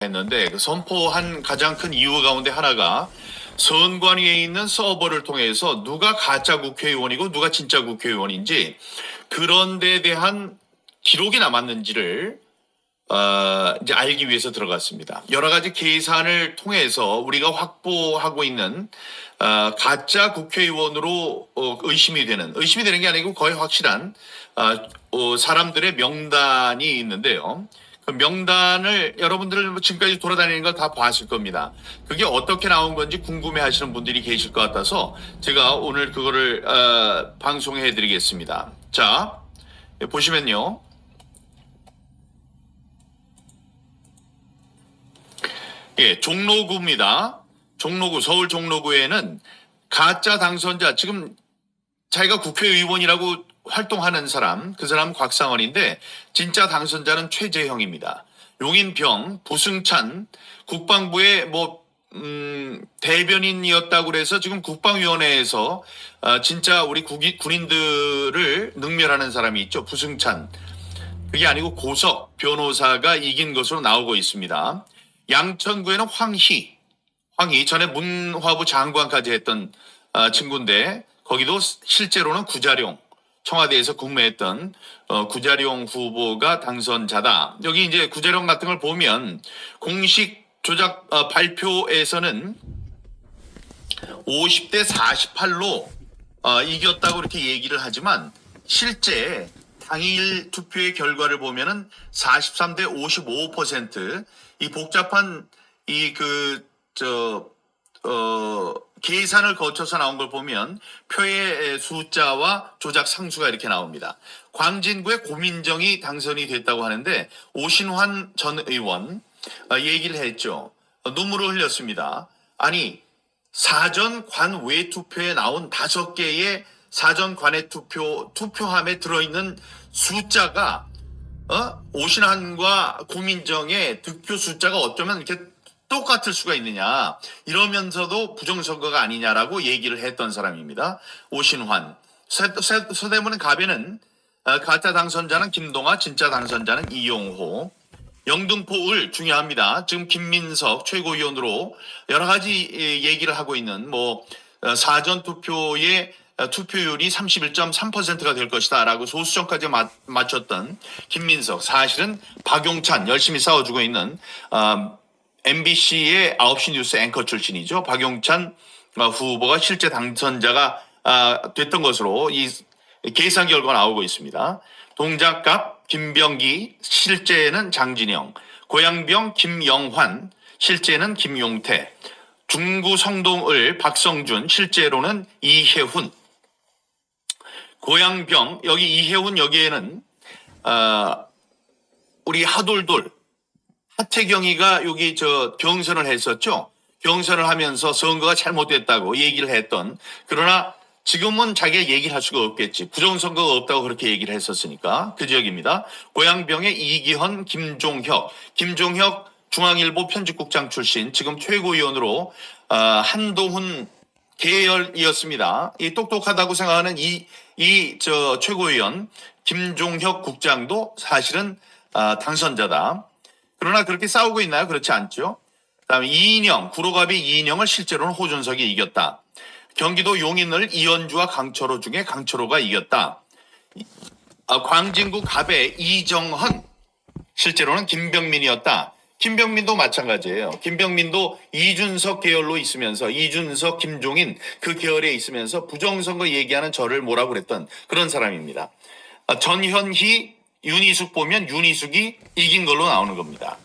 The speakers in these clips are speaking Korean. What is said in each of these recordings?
했는데 그 선포한 가장 큰 이유 가운데 하나가 선관위에 있는 서버를 통해서 누가 가짜 국회의원이고 누가 진짜 국회의원인지 그런 데에 대한 기록이 남았는지를 이제 알기 위해서 들어갔습니다. 여러 가지 계산을 통해서 우리가 확보하고 있는 가짜 국회의원으로 의심이 되는 게 아니고 거의 확실한 사람들의 명단이 있는데요. 그 명단을 여러분들 지금까지 돌아다니는 걸 다 봤을 겁니다. 그게 어떻게 나온 건지 궁금해 하시는 분들이 계실 것 같아서 제가 오늘 그거를 방송해 드리겠습니다. 자, 보시면요. 예, 종로구입니다. 종로구, 서울 종로구에는 가짜 당선자, 지금 자기가 국회의원이라고 활동하는 사람, 그 사람은 곽상원인데 진짜 당선자는 최재형입니다. 용인병, 부승찬, 국방부의 대변인이었다고 그래서 지금 국방위원회에서 진짜 우리 군인들을 능멸하는 사람이 있죠. 부승찬. 그게 아니고 고석 변호사가 이긴 것으로 나오고 있습니다. 양천구에는 황희 전에 문화부 장관까지 했던 친구인데 거기도 실제로는 구자룡 청와대에서 근무했던 구자룡 후보가 당선자다. 여기 이제 구자룡 같은 걸 보면 공식 조작 발표에서는 50대 48로 이겼다고 이렇게 얘기를 하지만 실제 당일 투표의 결과를 보면은 43대 55%. 이 복잡한 계산을 거쳐서 나온 걸 보면 표의 숫자와 조작 상수가 이렇게 나옵니다. 광진구의 고민정이 당선이 됐다고 하는데 오신환 전 의원 얘기를 했죠. 눈물을 흘렸습니다. 아니 사전 관외 투표에 나온 5개의 사전 관외 투표함에 들어있는 숫자가 오신환과 고민정의 득표 숫자가 어쩌면 이렇게 똑같을 수가 있느냐 이러면서도 부정선거가 아니냐라고 얘기를 했던 사람입니다. 오신환. 서대문의 갑에는 가짜 당선자는 김동아, 진짜 당선자는 이용호. 영등포을 중요합니다. 지금 김민석 최고위원으로 여러 가지 얘기를 하고 있는 사전 투표의 투표율이 31.3%가 될 것이다 라고 소수점까지 맞췄던 김민석. 사실은 박용찬 열심히 싸워주고 있는 MBC의 9시 뉴스 앵커 출신이죠. 박용찬 후보가 실제 당선자가 됐던 것으로 이 계산 결과가 나오고 있습니다. 동작갑 김병기, 실제는 장진영. 고양병 김영환, 실제는 김용태. 중구 성동을 박성준, 실제로는 이혜훈. 고양병, 여기 이혜훈 여기에는 우리 하돌돌 하태경이가 여기 경선을 했었죠. 경선을 하면서 선거가 잘못됐다고 얘기를 했던, 그러나 지금은 자기가 얘기를 할 수가 없겠지. 부정선거가 없다고 그렇게 얘기를 했었으니까. 그 지역입니다. 고양병의 이기헌, 김종혁 중앙일보 편집국장 출신, 지금 최고위원으로 한동훈 계열이었습니다. 이 똑똑하다고 생각하는 최고위원 김종혁 국장도 사실은 당선자다. 그러나 그렇게 싸우고 있나요? 그렇지 않죠. 그다음에 이인영, 구로갑의 이인영을 실제로는 호준석이 이겼다. 경기도 용인을 이현주와 강철호 중에 강철호가 이겼다. 광진구 갑의 이정헌, 실제로는 김병민이었다. 김병민도 마찬가지예요. 김병민도 이준석 계열로 있으면서, 이준석, 김종인 그 계열에 있으면서 부정선거 얘기하는 저를 뭐라고 그랬던 그런 사람입니다. 전현희, 윤희숙 보면 윤희숙이 이긴 걸로 나오는 겁니다.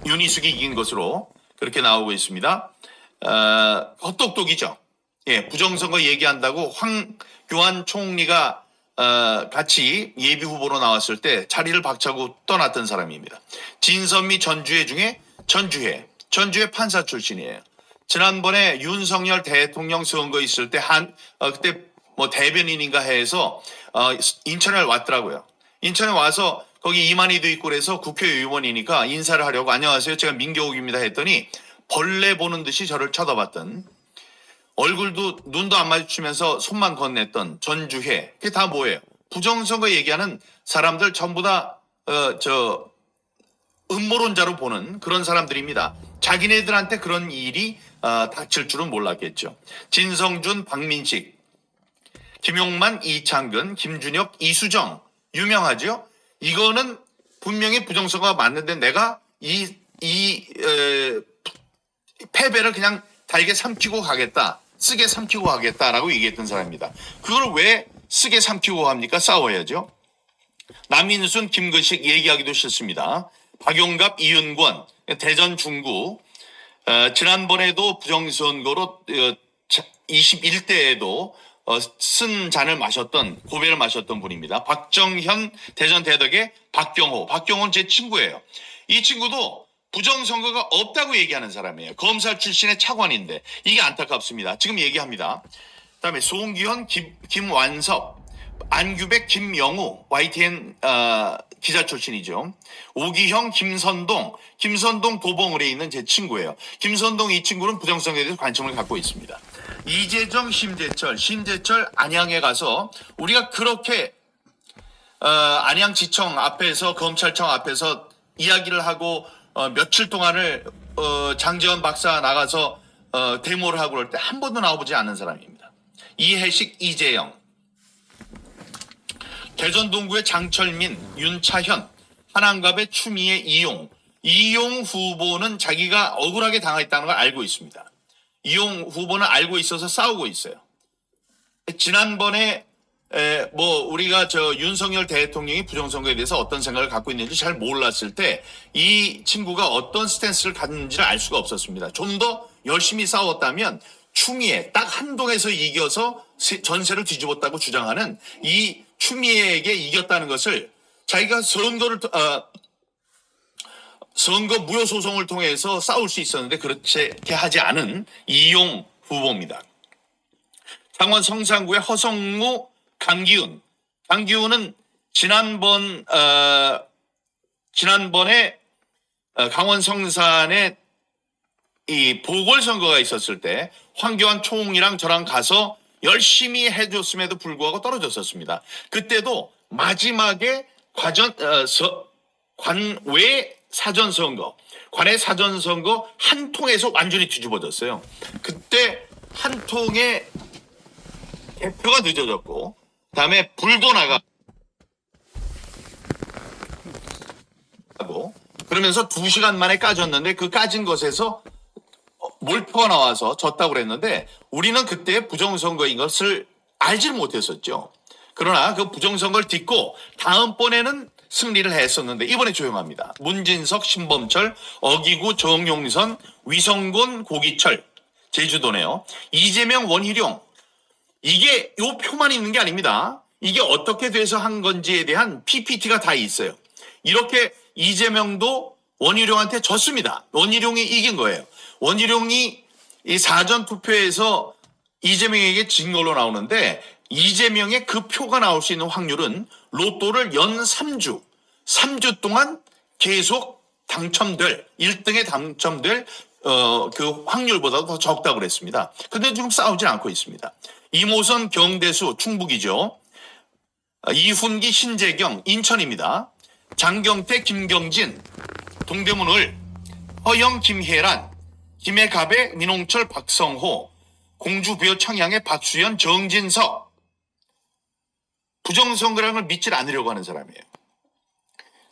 윤희숙이 이긴 것으로 그렇게 나오고 있습니다. 헛똑똑이죠. 예, 부정선거 얘기한다고 황교안 총리가 같이 예비 후보로 나왔을 때 자리를 박차고 떠났던 사람입니다. 진선미 전주회 중에 전주회 판사 출신이에요. 지난번에 윤석열 대통령 선거 있을 때 그때 대변인인가 해서 인천에 왔더라고요. 인천에 와서 거기 이만희도 있고 그래서 국회의원이니까 인사를 하려고 안녕하세요, 제가 민경욱입니다 했더니 벌레 보는 듯이 저를 쳐다봤던, 얼굴도 눈도 안 마주치면서 손만 건넸던 전주회. 그게 다 뭐예요? 부정선거 얘기하는 사람들 전부 다 음모론자로 보는 그런 사람들입니다. 자기네들한테 그런 일이 닥칠 줄은 몰랐겠죠. 진성준, 박민식, 김용만, 이창근, 김준혁, 이수정 유명하죠. 이거는 분명히 부정선거가 맞는데 내가 패배를 그냥 달게 삼키고 가겠다, 쓰게 삼키고 가겠다라고 얘기했던 사람입니다. 그걸 왜 쓰게 삼키고 합니까? 싸워야죠. 남인순, 김근식 얘기하기도 싫습니다. 박용갑, 이윤권, 대전 중구, 지난번에도 부정선거로 21대에도 쓴 잔을 마셨던, 고배를 마셨던 분입니다. 박정현 대전 대덕의 박경호는 제 친구예요. 이 친구도 부정선거가 없다고 얘기하는 사람이에요. 검찰 출신의 차관인데 이게 안타깝습니다. 지금 얘기합니다. 그다음에 송기현, 김완섭, 안규백, 김영우, YTN 기자 출신이죠. 오기형, 김선동 도봉을에 있는 제 친구예요. 김선동 이 친구는 부정선거에 대해서 관심을 갖고 있습니다. 이재정, 심재철 안양에 가서 우리가 그렇게 안양지청 앞에서, 검찰청 앞에서 이야기를 하고 며칠 동안을 장재원 박사 나가서 데모를 하고 그럴 때 한 번도 나와보지 않은 사람입니다. 이해식, 이재영, 대전 동구의 장철민, 윤차현, 한안갑의 추미애, 이용 후보는 자기가 억울하게 당했다는 걸 알고 있습니다. 이용 후보는 알고 있어서 싸우고 있어요. 지난번에 우리가 윤석열 대통령이 부정선거에 대해서 어떤 생각을 갖고 있는지 잘 몰랐을 때 이 친구가 어떤 스탠스를 갖는지를 알 수가 없었습니다. 좀 더 열심히 싸웠다면 추미애 딱 한동에서 이겨서 전세를 뒤집었다고 주장하는 이 추미애에게 이겼다는 것을 자기가 선거 무효 소송을 통해서 싸울 수 있었는데 그렇게 하지 않은 이용 후보입니다. 창원 성산구의 허성무, 강기훈은 지난번에 강원 성산에 이 보궐선거가 있었을 때 황교안 총이랑 저랑 가서 열심히 해줬음에도 불구하고 떨어졌었습니다. 그때도 마지막에 관외 사전선거 한 통에서 완전히 뒤집어졌어요. 그때 한 통에 개표가 늦어졌고, 그다음에 불도 나가고, 그러면서 2시간 만에 까졌는데 그 까진 것에서 몰표가 나와서 졌다고 그랬는데 우리는 그때 부정선거인 것을 알지를 못했었죠. 그러나 그 부정선거를 딛고 다음번에는 승리를 했었는데 이번에 조용합니다. 문진석, 신범철, 어기구, 정용선, 위성곤, 고기철, 제주도네요. 이재명, 원희룡, 이게 요 표만 있는 게 아닙니다. 이게 어떻게 돼서 한 건지에 대한 PPT가 다 있어요. 이렇게 이재명도 원희룡한테 졌습니다. 원희룡이 이긴 거예요. 원희룡이 이 사전투표에서 이재명에게 진 걸로 나오는데 이재명의 그 표가 나올 수 있는 확률은 로또를 연 3주 동안 계속 1등에 당첨될 그 확률보다도 더 적다고 그랬습니다. 근데 지금 싸우지 않고 있습니다. 이모선, 경대수, 충북이죠. 이훈기, 신재경, 인천입니다. 장경태, 김경진, 동대문을, 허영, 김혜란, 김해갑의 민홍철, 박성호, 공주부여 청양의 박수현, 정진석. 부정선거라는 걸 믿질 않으려고 하는 사람이에요.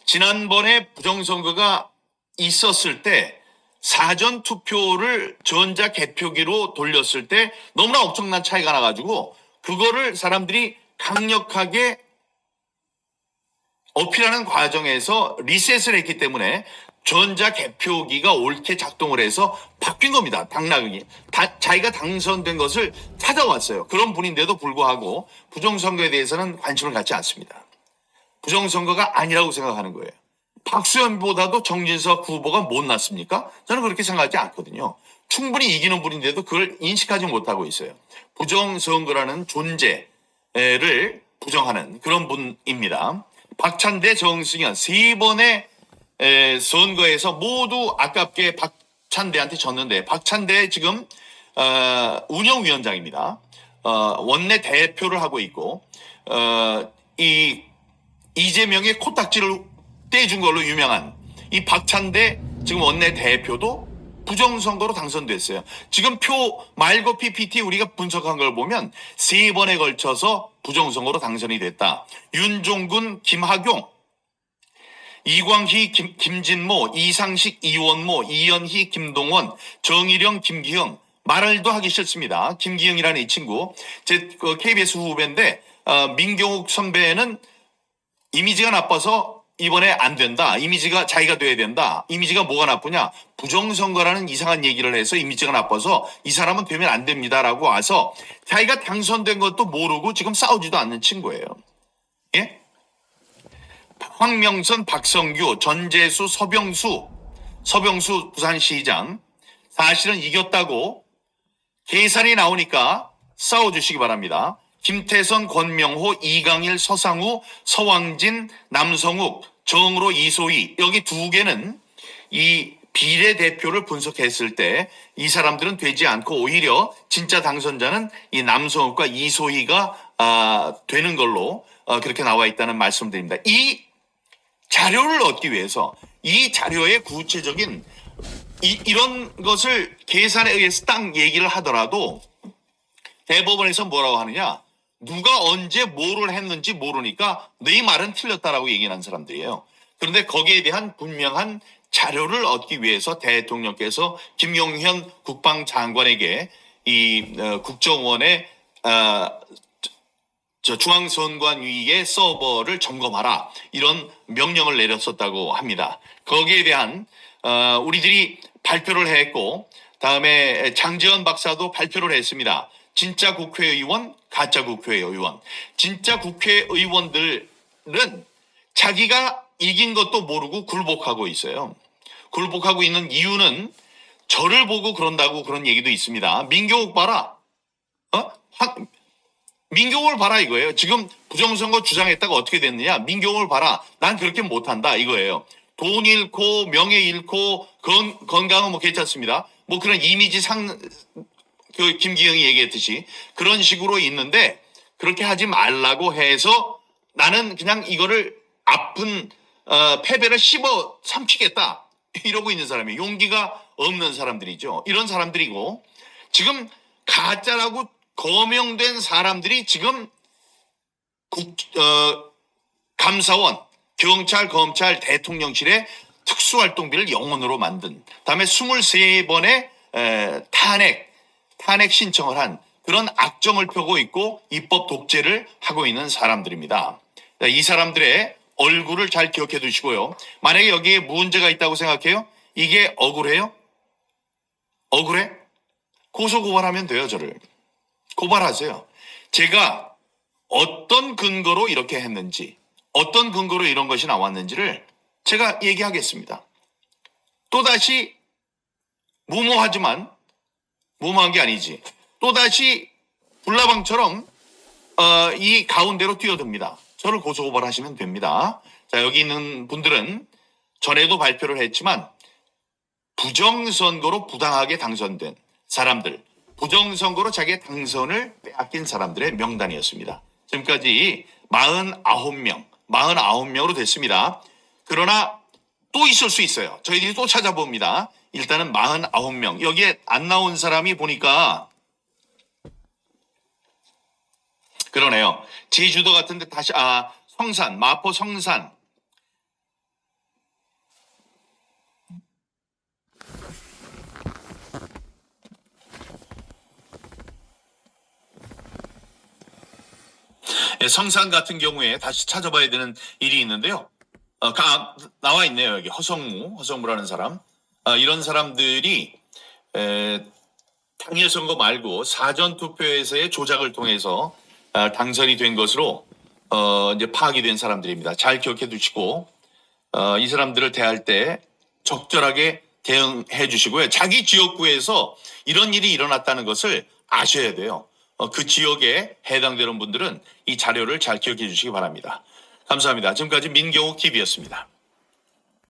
지난번에 부정선거가 있었을 때 사전투표를 전자개표기로 돌렸을 때 너무나 엄청난 차이가 나가지고 그거를 사람들이 강력하게 어필하는 과정에서 리셋을 했기 때문에 전자개표기가 옳게 작동을 해서 바뀐 겁니다. 당락이. 자기가 당선된 것을 찾아왔어요. 그런 분인데도 불구하고 부정선거에 대해서는 관심을 갖지 않습니다. 부정선거가 아니라고 생각하는 거예요. 박수현보다도 정진석 후보가 못났습니까? 저는 그렇게 생각하지 않거든요. 충분히 이기는 분인데도 그걸 인식하지 못하고 있어요. 부정선거라는 존재를 부정하는 그런 분입니다. 박찬대, 정승현 3번의 선거에서 모두 아깝게 박찬대한테 졌는데 박찬대 지금 운영위원장입니다. 원내 대표를 하고 있고 이 이재명의 코딱지를 떼준 걸로 유명한 이 박찬대 지금 원내대표도 부정선거로 당선됐어요. 지금 표 말고 PPT 우리가 분석한 걸 보면 3번에 걸쳐서 부정선거로 당선이 됐다. 윤종군, 김학용, 이광희, 김진모, 이상식, 이원모, 이현희, 김동원, 정일영, 김기영. 말도 하기 싫습니다. 김기영이라는 이 친구. 제 KBS 후배인데 민경욱 선배는 이미지가 나빠서 이번에 안 된다. 이미지가 자기가 돼야 된다. 이미지가 뭐가 나쁘냐. 부정선거라는 이상한 얘기를 해서 이미지가 나빠서 이 사람은 되면 안 됩니다라고 와서 자기가 당선된 것도 모르고 지금 싸우지도 않는 친구예요. 예? 황명선, 박성규, 전재수, 서병수 부산시장 사실은 이겼다고 계산이 나오니까 싸워주시기 바랍니다. 김태선, 권명호, 이강일, 서상우, 서왕진, 남성욱, 정으로 이소희 여기 두 개는 이 비례대표를 분석했을 때 이 사람들은 되지 않고 오히려 진짜 당선자는 이 남성욱과 이소희가 되는 걸로 그렇게 나와 있다는 말씀드립니다. 이 자료를 얻기 위해서 이 자료의 구체적인 이런 것을 계산에 의해서 딱 얘기를 하더라도 대법원에서 뭐라고 하느냐. 누가 언제 뭐를 했는지 모르니까 네 말은 틀렸다라고 얘기하는 사람들이에요. 그런데 거기에 대한 분명한 자료를 얻기 위해서 대통령께서 김용현 국방장관에게 이 국정원의 중앙선관위의 서버를 점검하라 이런 명령을 내렸었다고 합니다. 거기에 대한 우리들이 발표를 했고 다음에 장재원 박사도 발표를 했습니다. 진짜 국회의원, 가짜 국회의원. 진짜 국회의원들은 자기가 이긴 것도 모르고 굴복하고 있어요. 굴복하고 있는 이유는 저를 보고 그런다고 그런 얘기도 있습니다. 민경욱 봐라. 민경욱을 봐라 이거예요. 지금 부정선거 주장했다가 어떻게 됐느냐. 민경욱을 봐라. 난 그렇게 못한다 이거예요. 돈 잃고 명예 잃고 건강은 뭐 괜찮습니다. 뭐 그런 이미지 그 김기영이 얘기했듯이 그런 식으로 있는데 그렇게 하지 말라고 해서 나는 그냥 이거를 아픈 패배를 씹어 삼키겠다 이러고 있는 사람이 용기가 없는 사람들이죠. 이런 사람들이고 지금 가짜라고 거명된 사람들이 지금 감사원, 경찰, 검찰, 대통령실에 특수활동비를 영원으로 만든 다음에 23번의 탄핵 신청을 한 그런 악정을 펴고 있고 입법 독재를 하고 있는 사람들입니다. 이 사람들의 얼굴을 잘 기억해 두시고요. 만약에 여기에 문제가 있다고 생각해요? 이게 억울해요? 억울해? 고소고발하면 돼요. 저를. 고발하세요. 제가 어떤 근거로 이렇게 했는지 어떤 근거로 이런 것이 나왔는지를 제가 얘기하겠습니다. 또다시 무모하지만 무모한 게 아니지. 또다시 불나방처럼 이 가운데로 뛰어듭니다. 저를 고소고발하시면 됩니다. 자, 여기 있는 분들은 전에도 발표를 했지만 부정선거로 부당하게 당선된 사람들, 부정선거로 자기의 당선을 빼앗긴 사람들의 명단이었습니다. 지금까지 49명으로 됐습니다. 그러나 또 있을 수 있어요. 저희들이 또 찾아봅니다. 일단은 49명. 여기에 안 나온 사람이 보니까 그러네요. 제주도 같은데 다시 성산, 마포 성산. 성산 같은 경우에 다시 찾아봐야 되는 일이 있는데요. 나와 있네요. 여기 허성무라는 사람. 이런 사람들이 당일 선거 말고 사전 투표에서의 조작을 통해서 당선이 된 것으로 이제 파악이 된 사람들입니다. 잘 기억해 두시고 이 사람들을 대할 때 적절하게 대응해 주시고요. 자기 지역구에서 이런 일이 일어났다는 것을 아셔야 돼요. 그 지역에 해당되는 분들은 이 자료를 잘 기억해 주시기 바랍니다. 감사합니다. 지금까지 민경욱 TV였습니다.